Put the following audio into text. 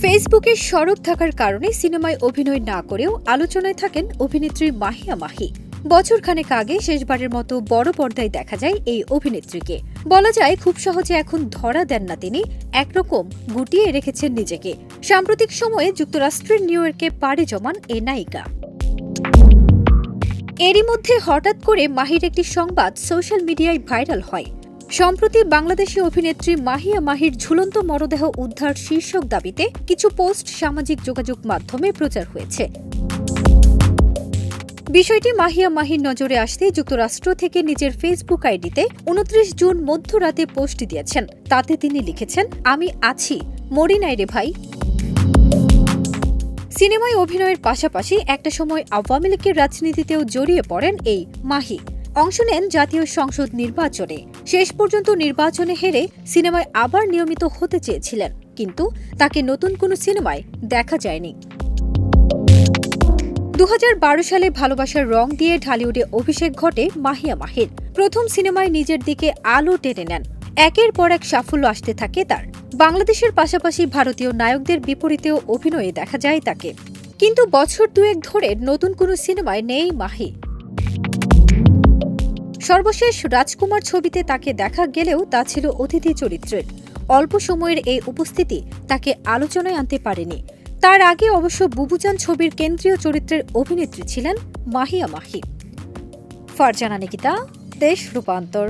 ফেসবুকে সরব থাকার কারণে সিনেমায় অভিনয় না করেও আলোচনায় থাকেন অভিনেত্রী মাহিয়া মাহি। বছরখানেক আগে শেষবারের মতো বড় পর্দায় দেখা যায় এই অভিনেত্রীকে। বলা যায় খুব সহজে এখন ধরা দেন না তিনি, একরকম গুটিয়ে রেখেছেন নিজেকে। সাম্প্রতিক সময়ে যুক্তরাষ্ট্রের নিউ ইয়র্কে পাড়ি জমান এ নায়িকা। এরই মধ্যে হঠাৎ করে মাহির একটি সংবাদ সোশ্যাল মিডিয়ায় ভাইরাল হয়। সম্প্রতি বাংলাদেশি অভিনেত্রী মাহিয়া মাহির ঝুলন্ত মরদেহ উদ্ধার শীর্ষক দাবিতে কিছু পোস্ট সামাজিক যোগাযোগ মাধ্যমে প্রচার হয়েছে। বিষয়টি মাহিয়া মাহির নজরে আসতেই যুক্তরাষ্ট্র থেকে নিজের ফেসবুক আইডিতে ২৯ জুন মধ্যরাতে পোস্ট দিয়েছেন। তাতে তিনি লিখেছেন, আমি আছি, মরি নাই রে ভাই। সিনেমায় অভিনয়ের পাশাপাশি একটা সময় আওয়ামী লীগের রাজনীতিতেও জড়িয়ে পড়েন এই মাহি। অংশ নেন জাতীয় সংসদ নির্বাচনে। শেষ পর্যন্ত নির্বাচনে হেরে সিনেমায় আবার নিয়মিত হতে চেয়েছিলেন, কিন্তু তাকে নতুন কোনো সিনেমায় দেখা যায়নি। ২০১২ সালে ভালোবাসার রং দিয়ে ঢালিউডে অভিষেক ঘটে মাহিয়া মাহির। প্রথম সিনেমায় নিজের দিকে আলো টেনে নেন। একের পর এক সাফল্য আসতে থাকে তার। বাংলাদেশের পাশাপাশি ভারতীয় নায়কদের বিপরীতেও অভিনয়ে দেখা যায় তাকে। কিন্তু বছর দুয়েক ধরে নতুন কোনো সিনেমায় নেই মাহি। সর্বশেষ রাজকুমার ছবিতে তাকে দেখা গেলেও তা ছিল অতিথি চরিত্রের। অল্প সময়ের এই উপস্থিতি তাকে আলোচনায় আনতে পারেনি। তার আগে অবশ্য বুবুজান ছবির কেন্দ্রীয় চরিত্রের অভিনেত্রী ছিলেন মাহিয়া মাহি। ফারজানা নিকিতা, দেশ রূপান্তর।